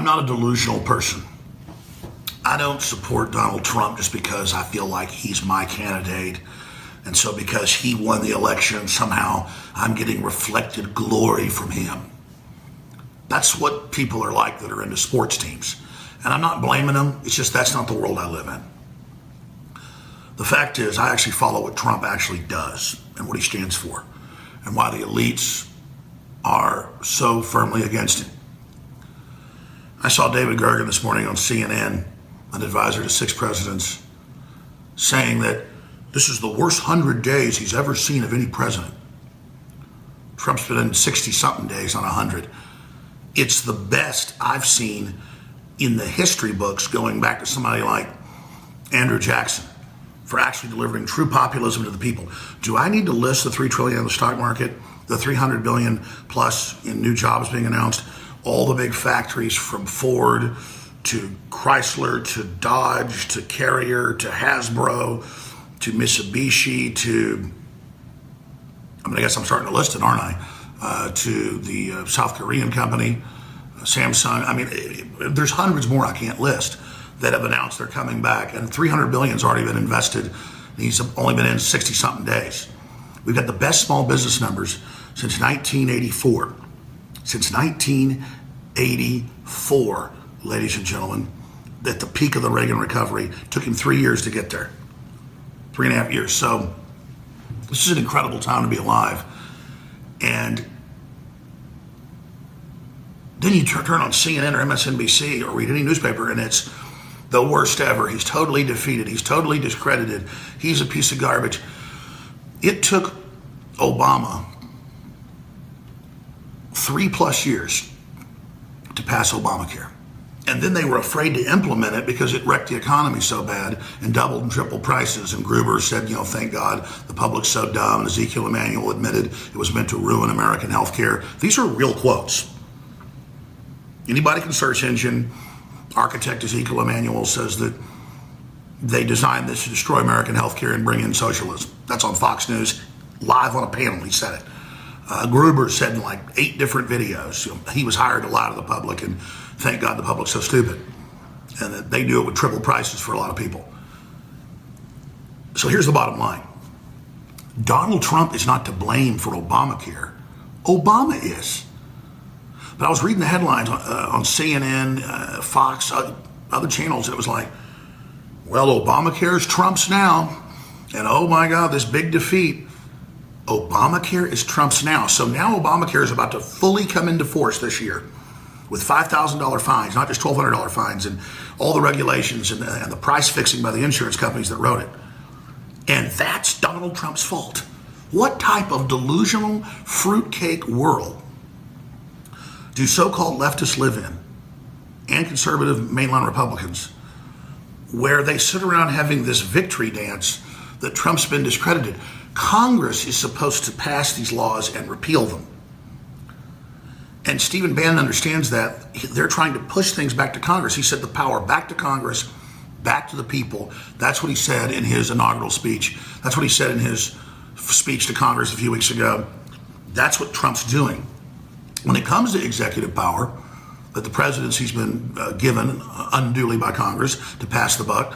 not a delusional person. I don't support Donald Trump just because I feel like he's my candidate. And so because he won the election, somehow I'm getting reflected glory from him. That's what people are like that are into sports teams. And I'm not blaming them. It's just that's not the world I live in. The fact is, I actually follow what Trump actually does and what he stands for and why the elites are so firmly against him. I saw David Gergen this morning on CNN, an advisor to 6 presidents, saying that this is the worst 100 days he's ever seen of any president. Trump's been in 60-something days on 100. It's the best I've seen in the history books going back to somebody like Andrew Jackson for actually delivering true populism to the people. Do I need to list the $3 trillion in the stock market, the $300 billion plus in new jobs being announced, all the big factories from Ford to Chrysler to Dodge to Carrier to Hasbro to Mitsubishi to, I guess I'm starting to list it, aren't I? To the South Korean company, Samsung. There's hundreds more I can't list that have announced they're coming back, and $300 billion's already been invested. He's only been in 60-something days. We've got the best small business numbers since 1984. Since 1984, ladies and gentlemen, at the peak of the Reagan recovery. Took him 3 years to get there. 3.5 years. So this is an incredible time to be alive. And then you turn on CNN or MSNBC or read any newspaper, and it's the worst ever. He's totally defeated. He's totally discredited. He's a piece of garbage. It took Obama 3+ years to pass Obamacare. And then they were afraid to implement it because it wrecked the economy so bad and doubled and tripled prices. And Gruber said, thank God the public's so dumb. And Ezekiel Emanuel admitted it was meant to ruin American health care. These are real quotes. Anybody can search engine. Architect Ezekiel Emanuel says that they designed this to destroy American health care and bring in socialism. That's on Fox News, live on a panel, he said it. Gruber said in like 8 different videos, he was hired to lie to the public, and thank God the public's so stupid. And that they knew it would triple prices for a lot of people. So here's the bottom line. Donald Trump is not to blame for Obamacare. Obama is. But I was reading the headlines on CNN, Fox, other channels, and it was like, well, Obamacare's Trump's now. And oh my God, this big defeat. Obamacare is Trump's now. So now Obamacare is about to fully come into force this year with $5,000 fines, not just $1,200 fines, and all the regulations and the price fixing by the insurance companies that wrote it. And that's Donald Trump's fault. What type of delusional fruitcake world do so-called leftists live in, and conservative mainline Republicans, where they sit around having this victory dance that Trump's been discredited? Congress is supposed to pass these laws and repeal them. And Stephen Bannon understands that. They're trying to push things back to Congress. He said the power back to Congress, back to the people. That's what he said in his inaugural speech. That's what he said in his speech to Congress a few weeks ago. That's what Trump's doing. When it comes to executive power, that the presidency's been given unduly by Congress to pass the buck,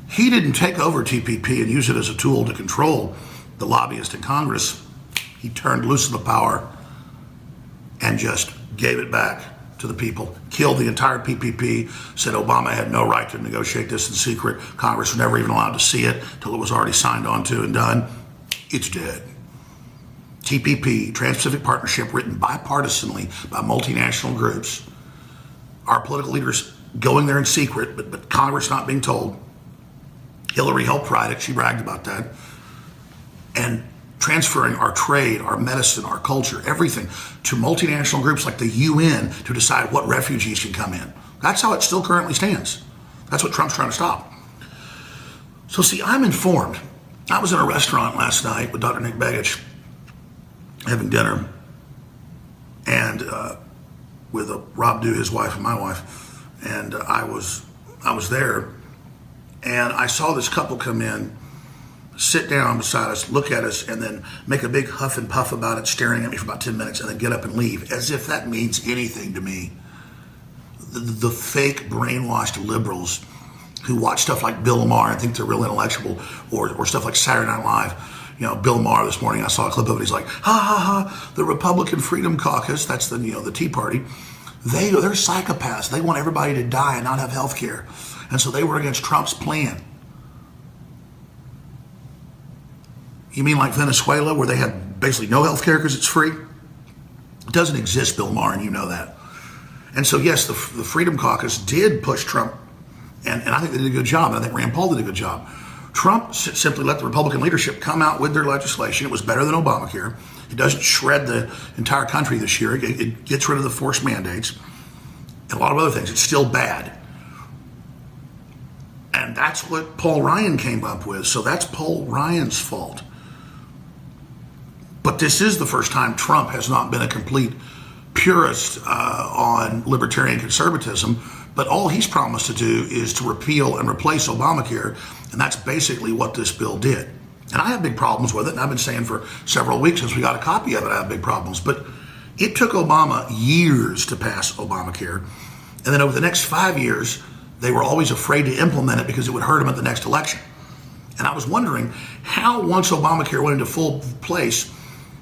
he didn't take over TPP and use it as a tool to control the lobbyists in Congress. He turned loose of the power and just gave it back to the people, killed the entire PPP, said Obama had no right to negotiate this in secret. Congress was never even allowed to see it till it was already signed on to and done. It's dead. TPP, Trans-Pacific Partnership, written bipartisanly by multinational groups. Our political leaders going there in secret, but Congress not being told. Hillary helped write it. She bragged about that. And transferring our trade, our medicine, our culture, everything to multinational groups like the UN to decide what refugees can come in. That's how it still currently stands. That's what Trump's trying to stop. So see, I'm informed. I was in a restaurant last night with Dr. Nick Begich having dinner, and with Rob Dew, his wife, and my wife, and I was there, and I saw this couple come in, sit down beside us, look at us, and then make a big huff and puff about it, staring at me for about 10 minutes, and then get up and leave, as if that means anything to me. the fake brainwashed liberals who watch stuff like Bill Maher and think they're real intellectual, or stuff like Saturday Night Live. Bill Maher this morning, I saw a clip of it. He's like, ha ha ha, the Republican Freedom Caucus, that's the Tea Party. They're psychopaths. They want everybody to die and not have health care. And so they were against Trump's plan. You mean like Venezuela, where they had basically no health care because it's free? It doesn't exist, Bill Maher, and you know that. And so, yes, the Freedom Caucus did push Trump, and I think they did a good job, and I think Rand Paul did a good job. Trump simply let the Republican leadership come out with their legislation. It was better than Obamacare. It doesn't shred the entire country this year. It gets rid of the forced mandates and a lot of other things. It's still bad. And that's what Paul Ryan came up with. So that's Paul Ryan's fault. But this is the first time Trump has not been a complete purist on libertarian conservatism. But all he's promised to do is to repeal and replace Obamacare. And that's basically what this bill did. And I have big problems with it. And I've been saying for several weeks since we got a copy of it, I have big problems. But it took Obama years to pass Obamacare. And then over the next 5 years, they were always afraid to implement it because it would hurt them at the next election. And I was wondering how, once Obamacare went into full place,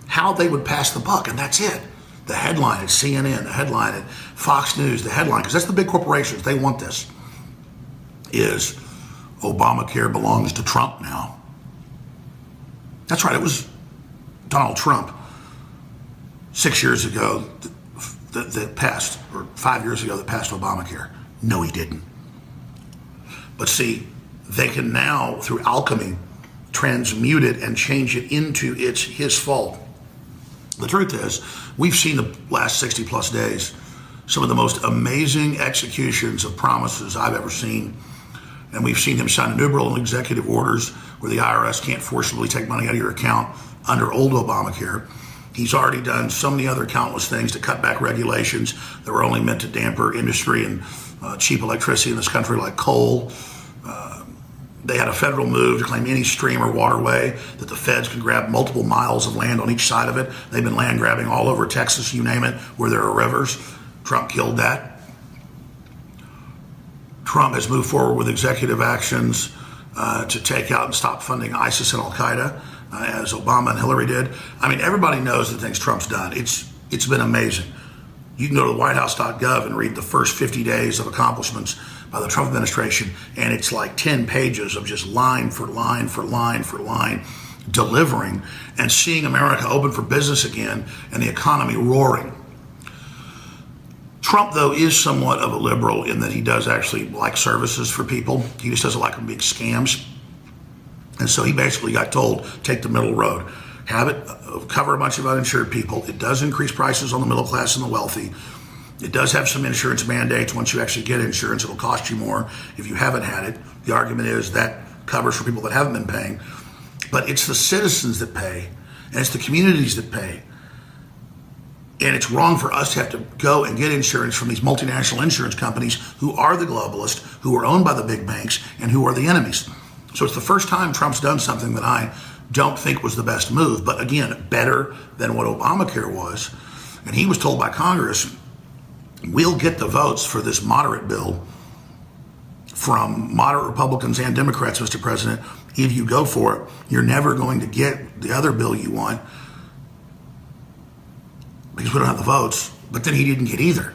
how they would pass the buck. And that's it. The headline at CNN, the headline at Fox News, the headline, because that's the big corporations, they want this, is Obamacare belongs to Trump now. That's right, it was Donald Trump 6 years ago that passed, or 5 years ago that passed Obamacare. No, he didn't. But see, they can now, through alchemy, transmute it and change it into it's his fault. The truth is, we've seen the last 60 plus days some of the most amazing executions of promises I've ever seen. And we've seen him sign innumerable executive orders where the IRS can't forcibly take money out of your account under old Obamacare. He's already done so many other countless things to cut back regulations that were only meant to damper industry and cheap electricity in this country, like coal. They had a federal move to claim any stream or waterway that the feds can grab multiple miles of land on each side of it. They've been land grabbing all over Texas, you name it, where there are rivers. Trump killed that. Trump has moved forward with executive actions to take out and stop funding ISIS and Al-Qaeda, as Obama and Hillary did. I mean, everybody knows the things Trump's done. It's been amazing. You can go to whitehouse.gov and read the first 50 days of accomplishments by the Trump administration, and it's like 10 pages of just line for line for line for line delivering and seeing America open for business again and the economy roaring. Trump, though, is somewhat of a liberal in that he does actually like services for people. He just doesn't like them big scams. And so he basically got told, take the middle road. Have it cover a bunch of uninsured people. It does increase prices on the middle class and the wealthy. It does have some insurance mandates. Once you actually get insurance, it'll cost you more if you haven't had it. The argument is that covers for people that haven't been paying. But it's the citizens that pay, and it's the communities that pay. And it's wrong for us to have to go and get insurance from these multinational insurance companies who are the globalists, who are owned by the big banks, and who are the enemies. So it's the first time Trump's done something that I don't think was the best move, but again, better than what Obamacare was. And he was told by Congress, we'll get the votes for this moderate bill from moderate Republicans and Democrats, Mr. President. If you go for it, you're never going to get the other bill you want because we don't have the votes. But then he didn't get either.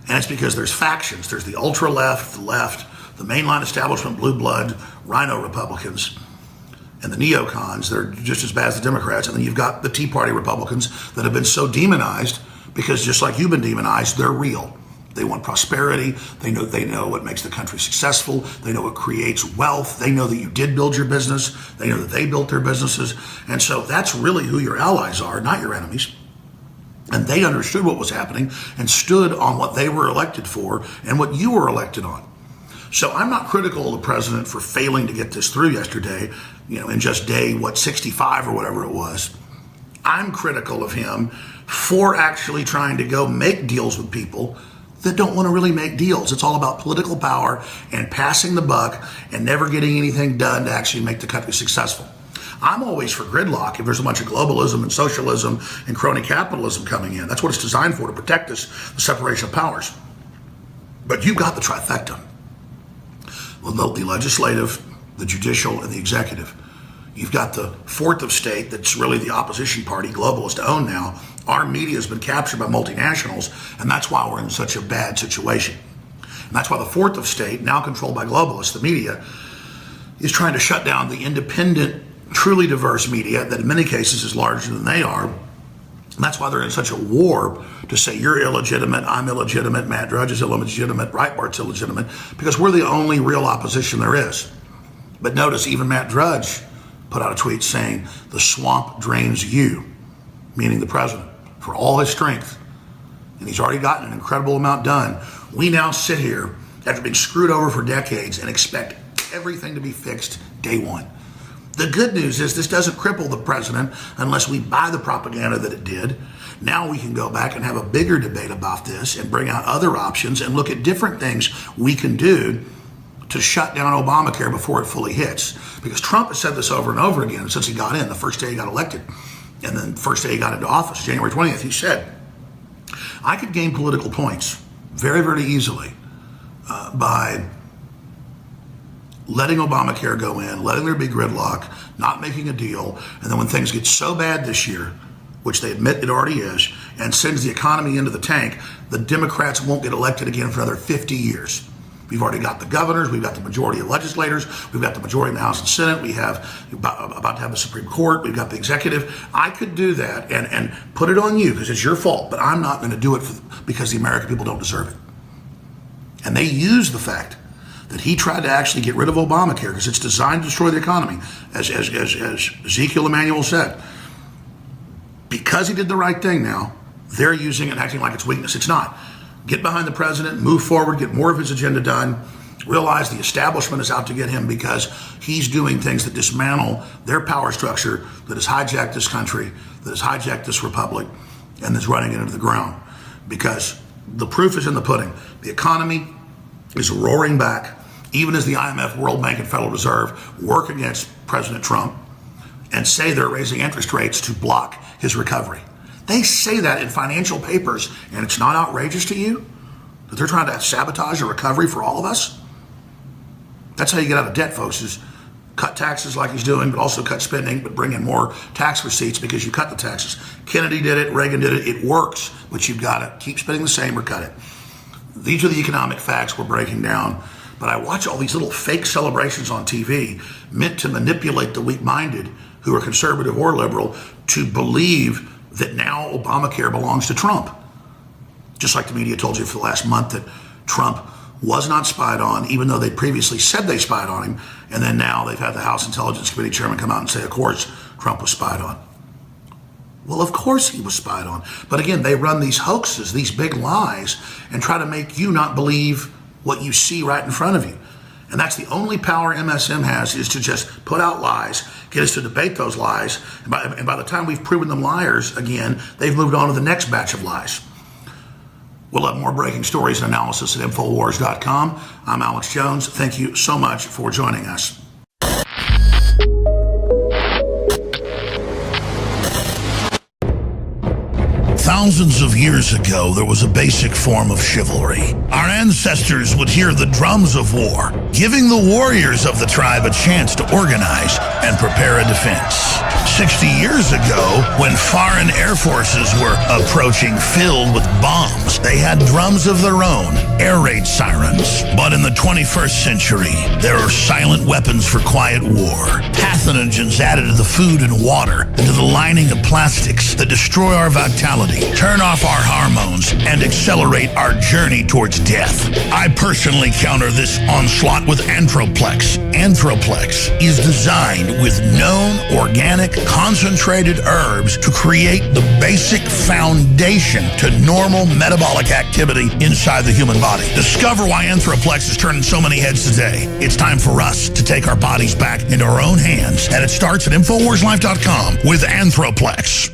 And it's because there's factions. There's the ultra left, the mainline establishment, blue blood, rhino Republicans, and the neocons that are just as bad as the Democrats. And then you've got the Tea Party Republicans that have been so demonized because just like you've been demonized, they're real. They want prosperity. They know what makes the country successful. They know what creates wealth. They know that you did build your business. They know that they built their businesses. And so that's really who your allies are, not your enemies. And they understood what was happening and stood on what they were elected for and what you were elected on. So I'm not critical of the president for failing to get this through yesterday, in just day, 65 or whatever it was. I'm critical of him for actually trying to go make deals with people that don't want to really make deals. It's all about political power and passing the buck and never getting anything done to actually make the country successful. I'm always for gridlock if there's a bunch of globalism and socialism and crony capitalism coming in. That's what it's designed for, to protect us, the separation of powers. But you've got the trifecta. The legislative, the judicial, and the executive. You've got the fourth of state that's really the opposition party, globalist owned now. Our media has been captured by multinationals, and that's why we're in such a bad situation. And that's why the fourth of state, now controlled by globalists, the media, is trying to shut down the independent, truly diverse media that in many cases is larger than they are. And that's why they're in such a war to say you're illegitimate, I'm illegitimate, Matt Drudge is illegitimate, Breitbart's illegitimate, because we're the only real opposition there is. But notice even Matt Drudge put out a tweet saying the swamp drains you, meaning the president, for all his strength. And he's already gotten an incredible amount done. We now sit here after being screwed over for decades and expect everything to be fixed day one. The good news is this doesn't cripple the president unless we buy the propaganda that it did. Now we can go back and have a bigger debate about this and bring out other options and look at different things we can do to shut down Obamacare before it fully hits. Because Trump has said this over and over again since he got in, the first day he got elected, and then the first day he got into office, January 20th, he said, I could gain political points very, very easily by letting Obamacare go in, letting there be gridlock, not making a deal, and then when things get so bad this year, which they admit it already is, and sends the economy into the tank, the Democrats won't get elected again for another 50 years. We've already got the governors, we've got the majority of legislators, we've got the majority in the House and Senate, we have about to have the Supreme Court, we've got the executive. I could do that and put it on you because it's your fault, but I'm not going to do it because the American people don't deserve it. And they use the fact that he tried to actually get rid of Obamacare because it's designed to destroy the economy, as Ezekiel Emanuel said. Because he did the right thing now, they're using it and acting like it's weakness. It's not. Get behind the president, move forward, get more of his agenda done, realize the establishment is out to get him because he's doing things that dismantle their power structure that has hijacked this country, that has hijacked this republic, and is running it into the ground. Because the proof is in the pudding. The economy is roaring back, even as the IMF, World Bank, and Federal Reserve work against President Trump and say they're raising interest rates to block his recovery. They say that in financial papers, and it's not outrageous to you that they're trying to sabotage a recovery for all of us? That's how you get out of debt, folks, is cut taxes like he's doing, but also cut spending, but bring in more tax receipts because you cut the taxes. Kennedy did it, Reagan did it, it works, but you've got to keep spending the same or cut it. These are the economic facts we're breaking down. But I watch all these little fake celebrations on TV meant to manipulate the weak-minded who are conservative or liberal to believe that now Obamacare belongs to Trump. Just like the media told you for the last month that Trump was not spied on, even though they previously said they spied on him. And then now they've had the House Intelligence Committee chairman come out and say, of course, Trump was spied on. Well, of course he was spied on. But again, they run these hoaxes, these big lies, and try to make you not believe what you see right in front of you. And that's the only power MSM has, is to just put out lies, get us to debate those lies. And by the time we've proven them liars again, they've moved on to the next batch of lies. We'll have more breaking stories and analysis at Infowars.com. I'm Alex Jones. Thank you so much for joining us. Thousands of years ago, there was a basic form of chivalry. Our ancestors would hear the drums of war, giving the warriors of the tribe a chance to organize and prepare a defense. 60 years ago, when foreign air forces were approaching filled with bombs, they had drums of their own, air raid sirens. But in the 21st century, there are silent weapons for quiet war. Pathogens added to the food and water, and to the lining of plastics that destroy our vitality, turn off our hormones, and accelerate our journey towards death. I personally counter this onslaught with Anthroplex. Anthroplex is designed with known organic concentrated herbs to create the basic foundation to normal metabolic activity inside the human body. Discover why Anthroplex is turning so many heads today. It's time for us to take our bodies back into our own hands, and it starts at InfoWarsLife.com with Anthroplex.